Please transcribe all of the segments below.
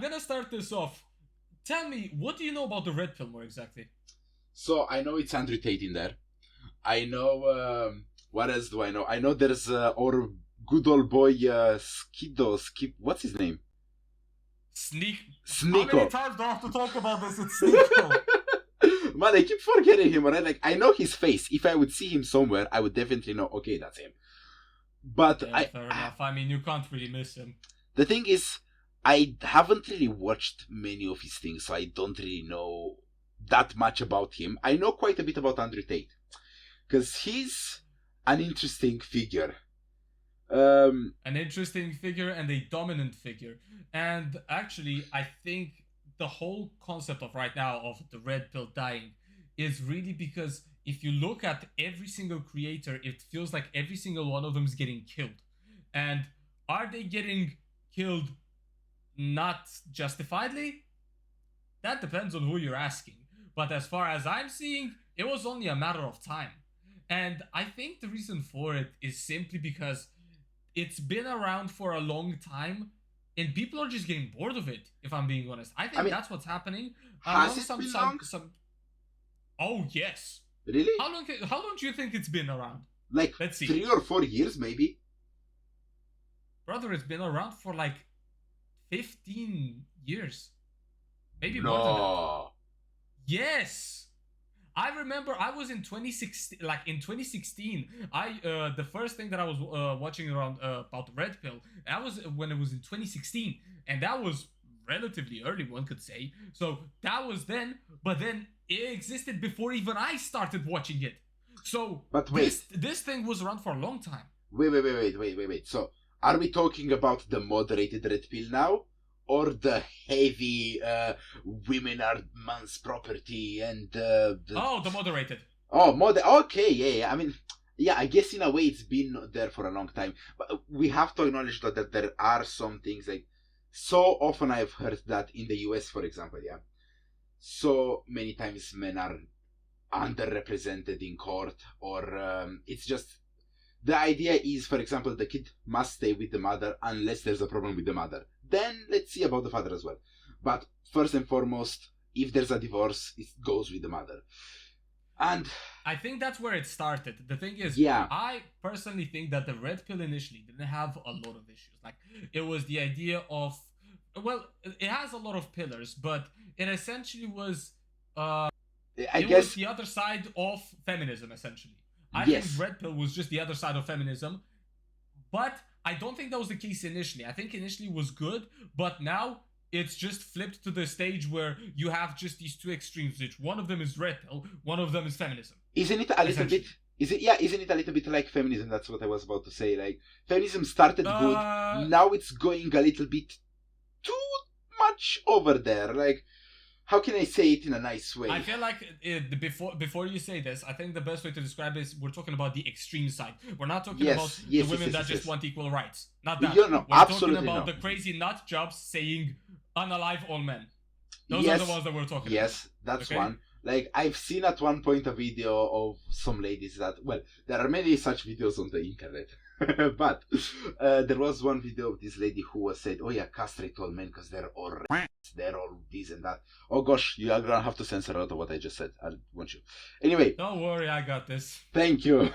gonna start this off. Tell me, what do you know about the Red Pill more exactly? So I know it's Andrew Tate in there. I know. What else do I know? I know there's our good old boy Skip. What's his name? How many Sneeko. times do I have to talk about this? It's Sneeko. Man, I keep forgetting him, right? Like, I know his face. If I would see him somewhere, I would definitely know, okay, that's him. But Yeah, fair enough. I mean, you can't really miss him. The thing is, I haven't really watched many of his things, so I don't really know that much about him. I know quite a bit about Andrew Tate, because he's an interesting figure. An interesting figure and a dominant figure. And actually, I think the whole concept of right now of the Red Pill dying is really because if you look at every single creator, it feels like every single one of them is getting killed. And are they getting killed not justifiably? That depends on who you're asking. But as far as I'm seeing, it was only a matter of time. And I think the reason for it is simply because it's been around for a long time and people are just getting bored of it, if I'm being honest. I think that's what's happening. Has it been long? Oh, yes. Really? How long do you think it's been around? Like, let's see. 3 or 4 years, maybe? Brother, it's been around for like 15 years. Maybe No. more than that. Yes. I remember I was in 2016, like in 2016, the first thing that I was watching around about the Red Pill, that was when it was in 2016, and that was relatively early, one could say. So that was then, but then it existed before even I started watching it. So but wait, this thing was around for a long time. Wait. So are we talking about the moderated Red Pill now? Or the heavy women are man's property and the moderated. Okay, yeah. I mean, yeah, I guess in a way it's been there for a long time. But we have to acknowledge that there are some things like, so often I've heard that in the US, for example, yeah, so many times men are underrepresented in court, or it's just, the idea is, for example, the kid must stay with the mother unless there's a problem with the mother. Then let's see about the father as well. But first and foremost, if there's a divorce, it goes with the mother. And I think that's where it started. The thing is, yeah, I personally think that the Red Pill initially didn't have a lot of issues. Like, it was the idea of, well, it has a lot of pillars, but it essentially was, was the other side of feminism, essentially. I think Red Pill was just the other side of feminism, but I don't think that was the case initially. I think initially it was good, but now it's just flipped to the stage where you have just these two extremes, which one of them is Red Pill, one of them is feminism. Isn't it a little bit? Isn't it a little bit like feminism? That's what I was about to say. Like, feminism started good, now it's going a little bit too much over there. Like, how can I say it in a nice way? I feel like before you say this, I think the best way to describe it is we're talking about the extreme side. We're not talking about the women that just want equal rights. Not that. No, we're talking about the crazy nut jobs saying unalive all men. Those are the ones that we're talking about. Yes, that's one. Like, I've seen at one point a video of some ladies that, well, there are many such videos on the internet. But there was one video of this lady who was said, oh yeah, castrate all men because they're all they're all this and that. Oh gosh, you are gonna have to censor out of what I just said. I want you. Anyway. Don't worry, I got this. Thank you.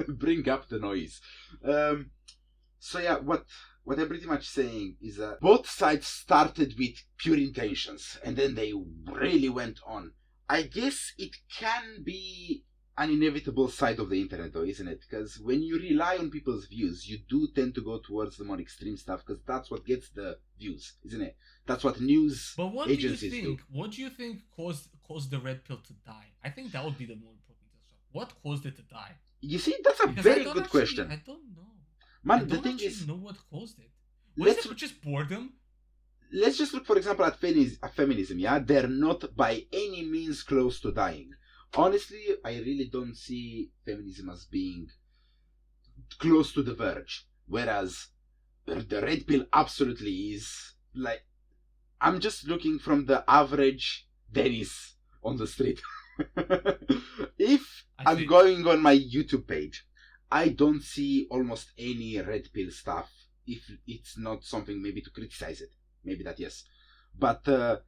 Bring up the noise. So yeah, what I'm pretty much saying is that both sides started with pure intentions and then they really went on. I guess it can be an inevitable side of the internet though, isn't it? Because when you rely on people's views, you do tend to go towards the more extreme stuff because that's what gets the views, isn't it? That's what news agencies do. What do you think caused the Red Pill to die? I think that would be the more important question. What caused it to die? You see, that's a very good question. I don't know. Man, the thing is, know what caused it. Was it just boredom? Let's just look, for example, at feminism, yeah? They're not by any means close to dying. Honestly, I really don't see feminism as being close to the verge. Whereas the Red Pill absolutely is. Like, I'm just looking from the average Dennis on the street. If I'm going on my YouTube page, I don't see almost any Red Pill stuff if it's not something maybe to criticize it. Maybe that, yes. But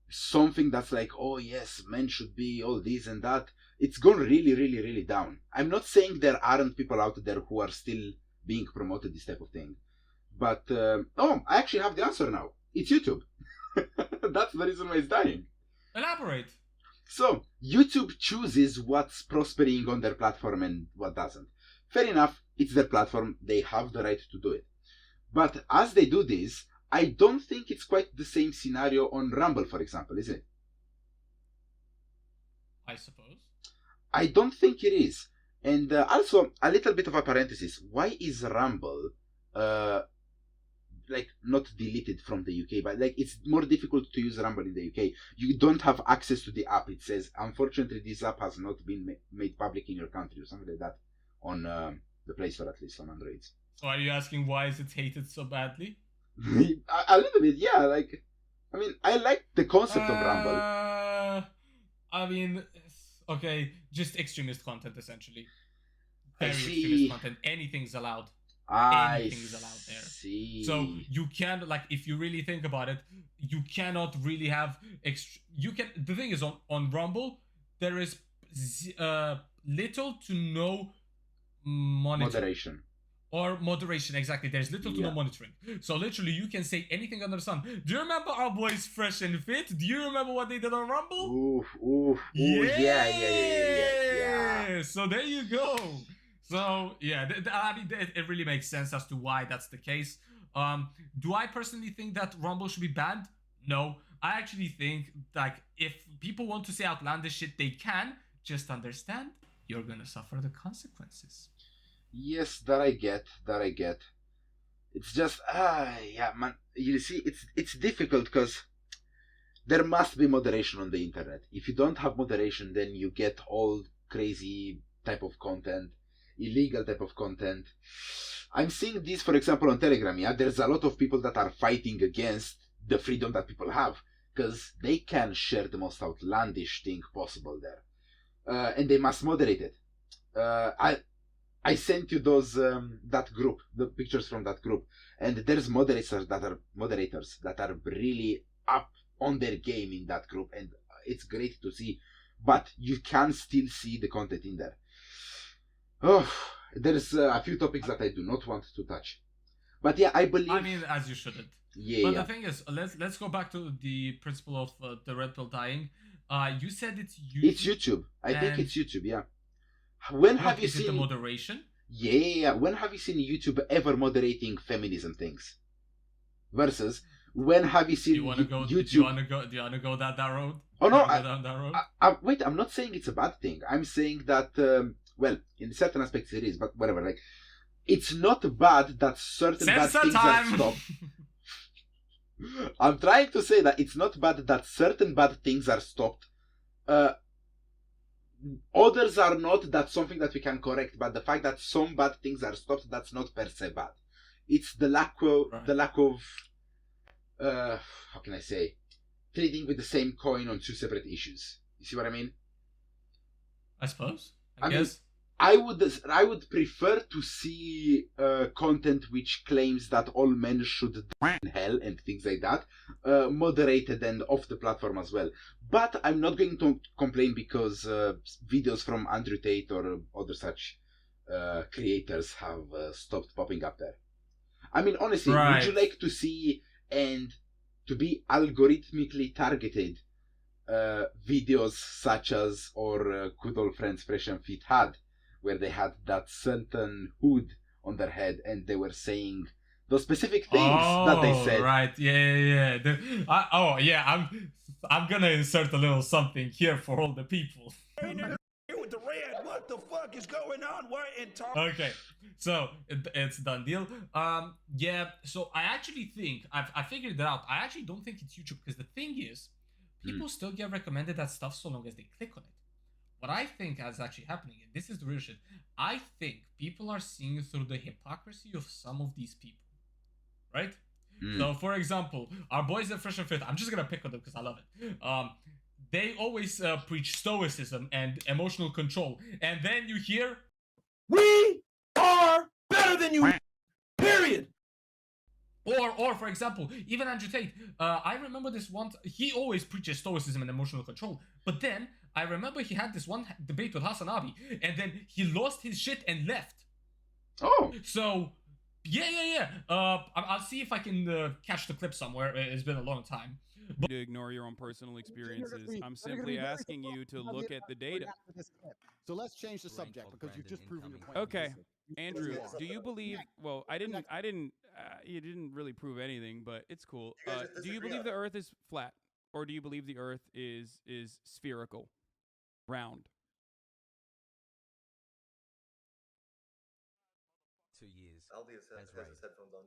something that's like, oh yes, men should be all this and that, it's gone really, really, really down. I'm not saying there aren't people out there who are still being promoted this type of thing, but oh, I actually have the answer now. It's YouTube. That's the reason why it's dying. Elaborate. So YouTube chooses what's prospering on their platform and what doesn't. Fair enough, it's their platform, they have the right to do it. But as they do this, I don't think it's quite the same scenario on Rumble, for example, is it? I suppose. I don't think it is. And also, a little bit of a parenthesis. Why is Rumble, like, not deleted from the UK? But, like, it's more difficult to use Rumble in the UK. You don't have access to the app. It says, unfortunately, this app has not been made public in your country, or something like that, on the Play Store, at least, on Androids. So are you asking why is it hated so badly? A little bit, yeah. Like, I mean, I like the concept of Rumble. I mean, okay, just extremist content, essentially. Very I see. extremist content. Anything's allowed. Anything's allowed there. See. So you can't, like, if you really think about it, you cannot really have the thing is, on Rumble, there is little to no moderation. Or moderation, exactly. There's little to no monitoring. So literally, you can say anything under the sun. Do you remember our boys Fresh and Fit? Do you remember what they did on Rumble? Oof. Yeah. So there you go. So yeah, I mean, it really makes sense as to why that's the case. Do I personally think that Rumble should be banned? No. I actually think, like, if people want to say outlandish shit, they can. Just understand, you're gonna suffer the consequences. Yes, that I get. It's just, yeah, man. You see, it's difficult because there must be moderation on the internet. If you don't have moderation, then you get all crazy type of content, illegal type of content. I'm seeing this, for example, on Telegram. Yeah, there's a lot of people that are fighting against the freedom that people have because they can share the most outlandish thing possible there, and they must moderate it. I sent you those that group, the pictures from that group, and there's moderators that are really up on their game in that group, and it's great to see. But you can still see the content in there. Oh, there's a few topics that I do not want to touch, but yeah, I believe. I mean, as you shouldn't. Yeah. But the thing is, let's go back to the principle of the Redpill dying. You said it's YouTube. It's YouTube. I think it's YouTube. Yeah. When have you seen the moderation? Yeah. When have you seen YouTube ever moderating feminism things? Versus when have you seen YouTube? Do you wanna go down that road? Oh no! Wait, I'm not saying it's a bad thing. I'm saying that well, in certain aspects it is, but whatever. Like, it's not bad that certain bad things are stopped. I'm trying to say that it's not bad that certain bad things are stopped. Others are not. That's something that we can correct. But the fact that some bad things are stopped, that's not per se bad. It's the lack of how can I say, trading with the same coin on two separate issues. You see what I mean? I suppose. I guess. I would prefer to see content which claims that all men should die in hell and things like that, moderated and off the platform as well. But I'm not going to complain because videos from Andrew Tate or other such creators have stopped popping up there. I mean, honestly, would you like to see and to be algorithmically targeted videos such as our good old friends Fresh and Fit had, where they had that certain hood on their head and they were saying those specific things that they said. Right, yeah. I'm gonna insert a little something here for all the people. With the red, what the fuck is going on? We're in talk. Okay, so it's done deal. Yeah. So I actually think I figured it out. I actually don't think it's YouTube because the thing is, people still get recommended that stuff so long as they click on it. What I think is actually happening, and this is the real shit, I think people are seeing through the hypocrisy of some of these people, right? So, for example, our boys at Fresh and Fit, I'm just gonna pick on them because I love it. They always preach stoicism and emotional control, and then you hear, "We are better than you." Period. Or for example, even Andrew Tate. I remember this one. He always preaches stoicism and emotional control. But then I remember he had this one debate with Hasanabi, and then he lost his shit and left. Oh. So yeah. I'll see if I can catch the clip somewhere. It's been a long time. But to ignore your own personal experiences. I'm simply asking you to look at the data. So let's change the subject because you've just proven your point. Okay, Andrew, do you believe? Well, I didn't. You didn't really prove anything, but it's cool. Do you believe the Earth is flat, or do you believe the Earth is spherical, round? 2 years. Aldi has his headphones on.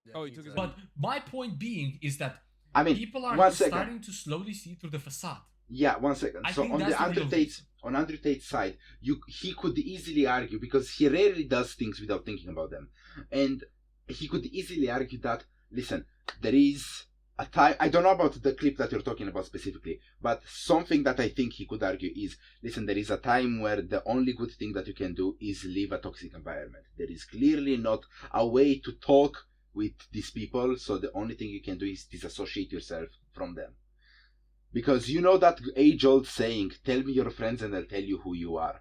Yeah, Oh, he took his. But my point being is that I mean, people are 1 second. starting to slowly see through the facade. Yeah, 1 second. I So think on that's the the Andrew real Tate's on Andrew Tate's side, he could easily argue, because he rarely does things without thinking about them, and he could easily argue that, listen, there is a time. I don't know about the clip that you're talking about specifically, but something that I think he could argue is, listen, there is a time where the only good thing that you can do is leave a toxic environment. There is clearly not a way to talk with these people, so the only thing you can do is disassociate yourself from them. Because you know that age-old saying, tell me your friends and I'll tell you who you are.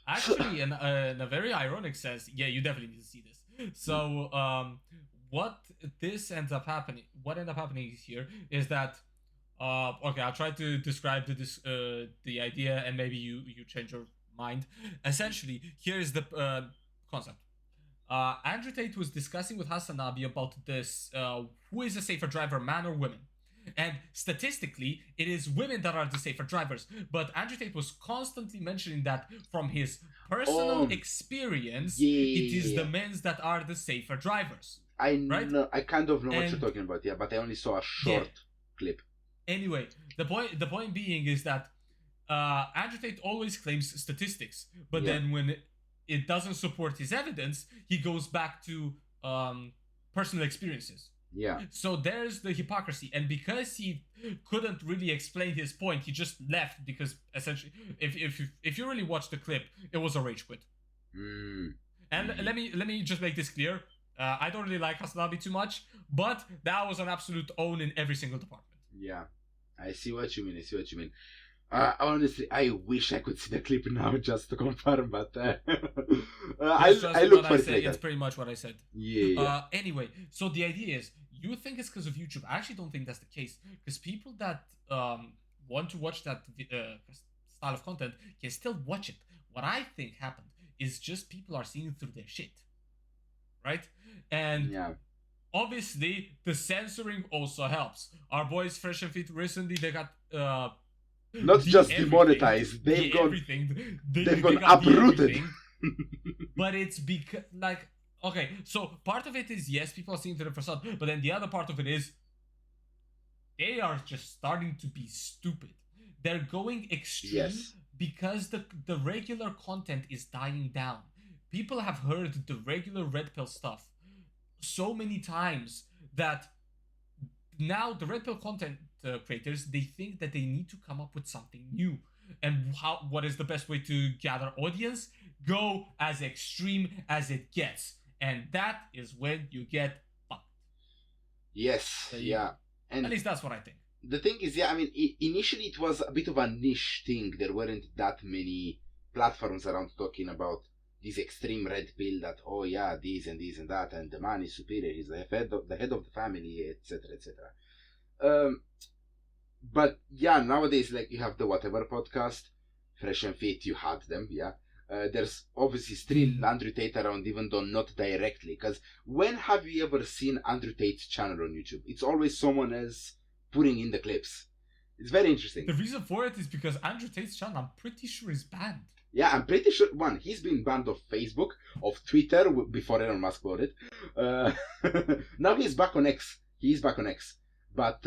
Actually, in a very ironic sense, yeah, you definitely need to see this. So, what ended up happening here is that, okay, I'll try to describe the idea, and maybe you change your mind. Essentially, here is the concept. Andrew Tate was discussing with Hasanabi about this, who is a safer driver, man or women? And statistically, it is women that are the safer drivers. But Andrew Tate was constantly mentioning that from his personal experience, it is the men that are the safer drivers. I right? know, I kind of know what you're talking about, yeah, but I only saw a short clip. Anyway, the point being is that Andrew Tate always claims statistics, but then when it doesn't support his evidence, he goes back to personal experiences. Yeah. So there's the hypocrisy, and because he couldn't really explain his point, he just left, because essentially, if you really watch the clip, it was a rage quit. And let me just make this clear. I don't really like Hasanabi too much, but that was an absolute own in every single department. Yeah, I see what you mean. Honestly, I wish I could see the clip now just to confirm, but I look for it later. It's pretty much what I said. Yeah. Anyway, so the idea is, you think it's because of YouTube. I actually don't think that's the case, because people that want to watch that style of content can still watch it. What I think happened is just people are seeing through their shit, right? And obviously the censoring also helps. Our boys Fresh and Fit recently, they got not just demonetized, they've gone uprooted. But it's because, like, okay, so part of it is, yes, people are seeing through the facade, but then the other part of it is they are just starting to be stupid. They're going extreme because the regular content is dying down. People have heard the regular Redpill stuff so many times that now the Redpill content creators, they think that they need to come up with something new. And what is the best way to gather audience? Go as extreme as it gets. And that is when you get fucked. Yes, and at least that's what I think. The thing is, I mean, initially it was a bit of a niche thing. There weren't that many platforms around talking about this extreme red pill that, oh yeah, this and this and that, and the man is superior, he's the head of the family, etc., etc. But yeah, nowadays, like, you have the Whatever podcast, Fresh and Fit, you had them, there's obviously still Andrew Tate around, even though not directly, because when have you ever seen Andrew Tate's channel on YouTube? It's always someone else putting in the clips. It's very interesting. The reason for it is because Andrew Tate's channel, I'm pretty sure, is banned. Yeah, I'm pretty sure, he's been banned of Facebook, of Twitter, before Elon Musk bought it. Now he's back on X. But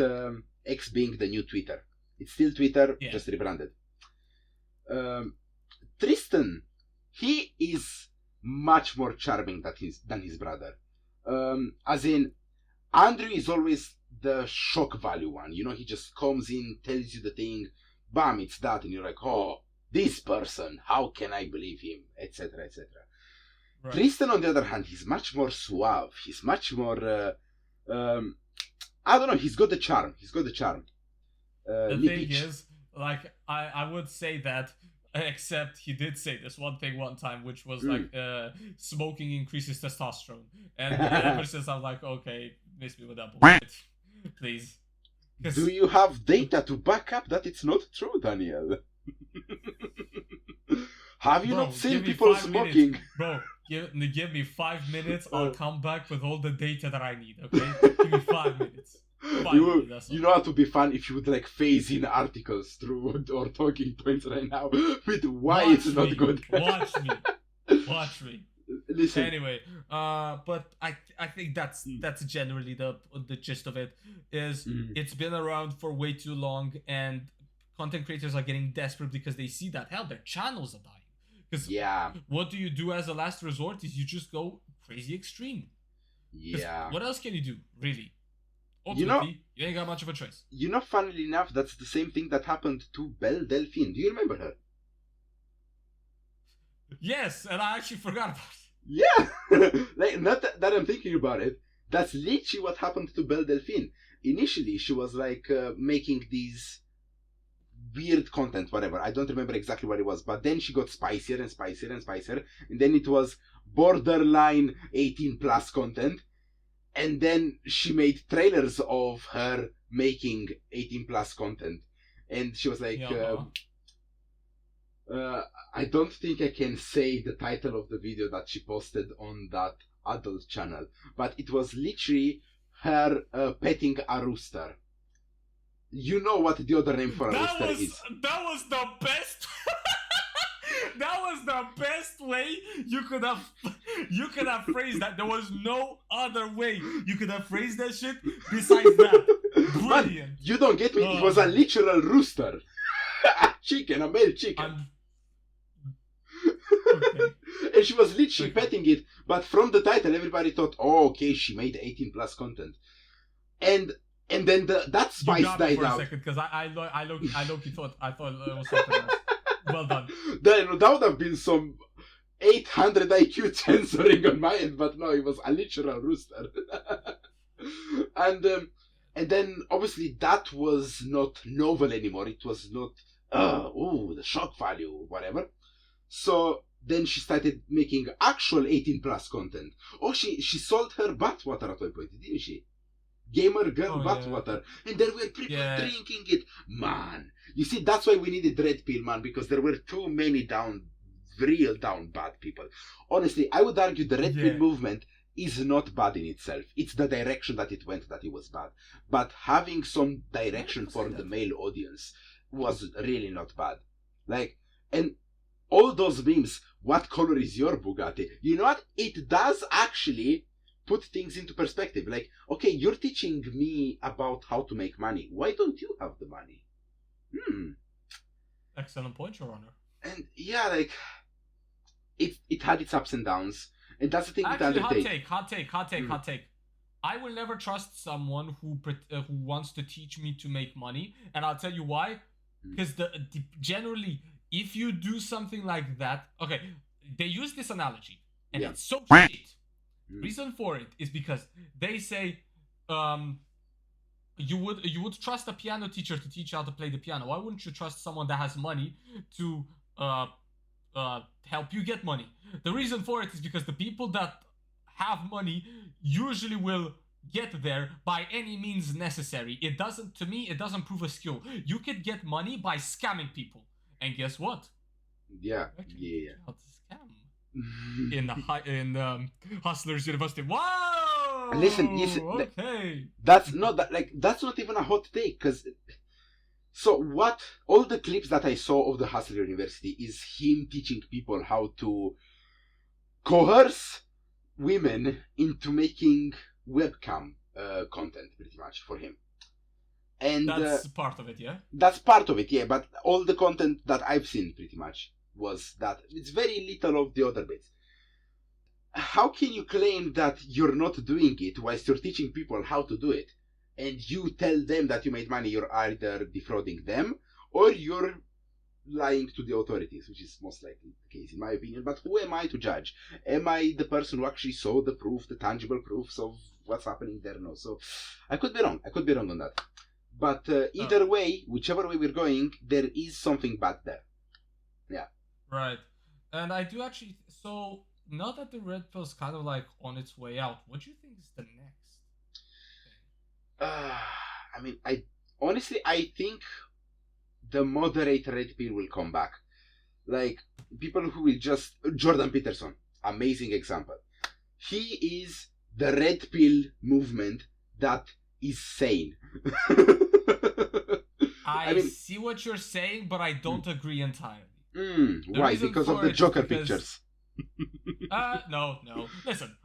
X being the new Twitter. It's still Twitter, just rebranded. Tristan, he is much more charming than his brother. As in, Andrew is always the shock value one. You know, he just comes in, tells you the thing, bam, it's that, and you're like, oh, this person, how can I believe him, etc., etc. Right. Tristan, on the other hand, he's much more suave. He's much more I don't know. He's got the charm. The Lee thing Peach. is, like, I would say that, except he did say this one thing one time, which was like, smoking increases testosterone. And ever since I'm like, okay, miss me with that bullshit. Please. 'Cause- Do you have data to back up that it's not true, Daniel? Have you Bro, not seen give me people 5 smoking? minutes. Bro, give me 5 minutes. I'll come back with all the data that I need, okay? Give me 5 minutes. 5 minutes, that's You all. know how to be fun if you would like phase in articles through or talking points right now with why Watch it's not me. good. Watch me. Listen, Anyway, but I think that's generally the gist of it. Is it's been around for way too long, and content creators are getting desperate because they see that hell their channels are dying. Because yeah, what do you do as a last resort? Is you just go crazy extreme. 'Cause yeah. what else can you do, really? You know- Ultimately, you ain't got much of a choice. You know, funnily enough, that's the same thing that happened to Belle Delphine. Do you remember her? Yes, and I actually forgot about it. Yeah, like not that I'm thinking about it. That's literally what happened to Belle Delphine. Initially, she was like making these weird content, whatever. I don't remember exactly what it was, but then she got spicier and spicier and spicier, and then it was borderline 18 plus content, and then she made trailers of her making 18 plus content, and she was like, I don't think I can say the title of the video that she posted on that adult channel, but it was literally her petting a rooster. You know what the other name for a rooster is. That was the best. That was the best way you could have phrased that. There was no other way you could have phrased that shit besides that. Brilliant. Man, you don't get me. It was a literal rooster. A chicken, a male chicken. Okay. And she was literally petting it, but from the title everybody thought, oh, okay, she made 18 plus content. And then that spice died out. For a second, because I low-key thought it was something else. Well done. Then that would have been some 800 IQ censoring on my end, but no, it was a literal rooster. and then obviously that was not novel anymore. It was not the shock value, whatever. So then she started making actual 18 plus content. Oh, she sold her bath water at one point, didn't she? Gamer girl bath water, and there were people drinking it. Man, you see, that's why we needed Redpill, man, because there were too many real down bad people. Honestly, I would argue the Redpill movement is not bad in itself. It's the direction that it went that it was bad. But having some direction for the male audience was really not bad. Like, and all those memes, what color is your Bugatti? You know what? It does actually put things into perspective. Like, okay, you're teaching me about how to make money. Why don't you have the money? Excellent point, Your Honor. And yeah, like, it had its ups and downs. And that's the thing with Actually, Undertale. hot take. I will never trust someone who wants to teach me to make money, and I'll tell you why. Because generally, if you do something like that, okay, they use this analogy, and it's so shit. Reason for it is because they say, you would trust a piano teacher to teach you how to play the piano. Why wouldn't you trust someone that has money to help you get money? The reason for it is because the people that have money usually will get there by any means necessary. It doesn't prove a skill. You could get money by scamming people, and guess what? Yeah. How to scam in Hustlers University. Wow. Listen, okay. That's not even a hot take, because so what all the clips that I saw of the Hustler University is him teaching people how to coerce women into making webcam content, pretty much, for him. And that's part of it, yeah? That's part of it, yeah, but all the content that I've seen, pretty much, was that. It's very little of the other bits. How can you claim that you're not doing it whilst you're teaching people how to do it? And you tell them that you made money? You're either defrauding them, or you're lying to the authorities, which is most likely the case, in my opinion. But who am I to judge? Am I the person who actually saw the proof, the tangible proofs of what's happening there. No, so I could be wrong. I could be wrong on that. But either way, whichever way we're going, there is something bad there. Yeah. Right. And I do actually. So now that the red pill's kind of like on its way out, what do you think is the next thing? I mean, I think the moderate red pill will come back. Like people who will just Jordan Peterson, amazing example. He is the red pill movement that is sane. I mean, see what you're saying, but I don't agree entirely. Why? Because of the Joker pictures. No. Listen,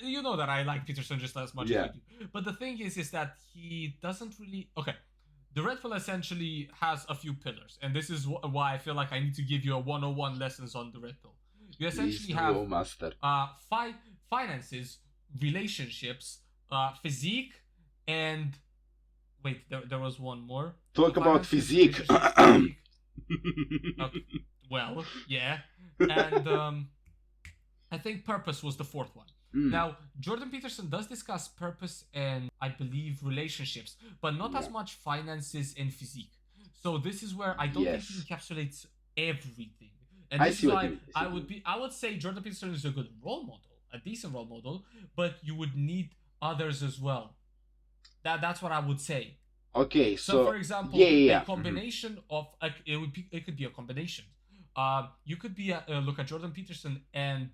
you know that I like Peterson just as much as you do. But the thing is that he doesn't really. Okay, the Red Pill essentially has a few pillars, and this is why I feel like I need to give you a 101 lessons on the Red Pill. You essentially have finances, relationships, physique, and wait, there was one more. Talk about physique. Okay. Well, yeah, and I think purpose was the fourth one. Now, Jordan Peterson does discuss purpose and, I believe, relationships, but not as much finances and physique. So this is where I don't think he encapsulates everything. And this is why I would say Jordan Peterson is a good role model, a decent role model, but you would need others as well. That's what I would say. Okay, so for example, a combination of it could be a combination. You could be look at Jordan Peterson and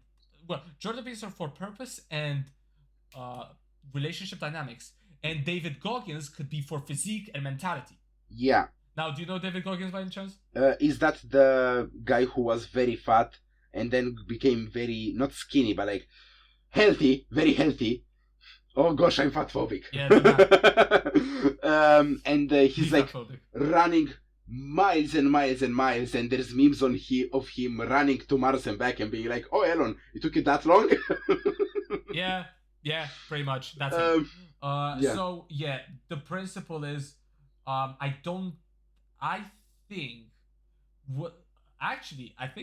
Jordan Peterson for purpose and relationship dynamics, and David Goggins could be for physique and mentality. Yeah. Now, do you know David Goggins by any chance? Is that the guy who was very fat and then became very not skinny but like healthy, very healthy? Oh gosh, I'm fatphobic. Yeah. And he's like fatphobic. Running miles and miles and miles, and there's memes of him running to Mars and back and being like, "Oh, Elon, it took you that long?" yeah, pretty much. That's it. So yeah, the principle is, I think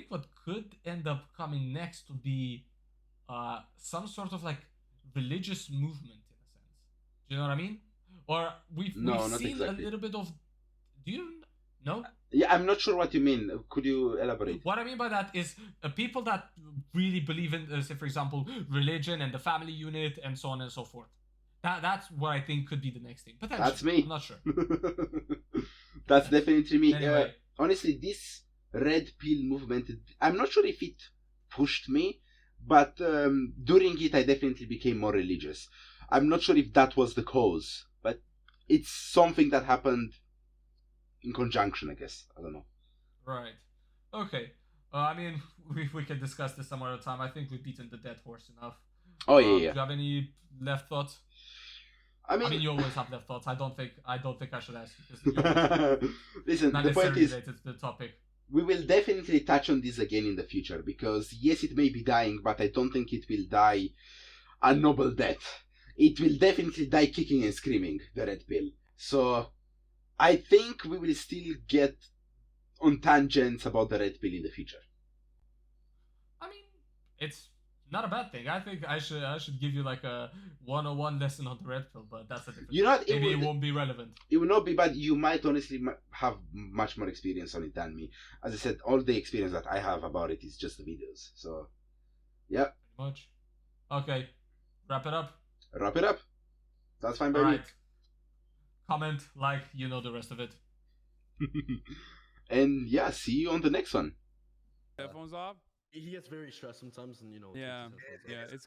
what could end up coming next would be, some sort of like religious movement in a sense. Do you know what I mean? Or we've seen exactly. A little bit of. Do you know? Yeah, I'm not sure what you mean. Could you elaborate? What I mean by that is people that really believe in, say, for example, religion and the family unit and so on and so forth. That's what I think could be the next thing. Potentially. That's me. I'm not sure. That's definitely me. Anyway. Honestly, this red pill movement, I'm not sure if it pushed me, but during it I definitely became more religious. I'm not sure if that was the cause, but it's something that happened in conjunction, I guess. I don't know. Right. Okay. I mean, we can discuss this some other time. I think we've beaten the dead horse enough. Oh yeah. Do you have any left thoughts? I mean, you always have left thoughts. I don't think I should ask you because listen, not the point is related to the topic. We will definitely touch on this again in the future because yes, it may be dying, but I don't think it will die a noble death. It will definitely die kicking and screaming, the red pill. So I think we will still get on tangents about the red pill in the future. I mean, it's not a bad thing. I think I should give you like a 101 lesson on the red pill, but that's a different thing. Maybe it won't be relevant. It will not be bad. You might honestly have much more experience on it than me. As I said, all the experience that I have about it is just the videos. So, yeah. Pretty much. Okay. Wrap it up. Wrap it up. That's fine by me. Comment, like, you know the rest of it. And yeah, see you on the next one. Headphones off? He gets very stressed sometimes, and Yeah, it's cool.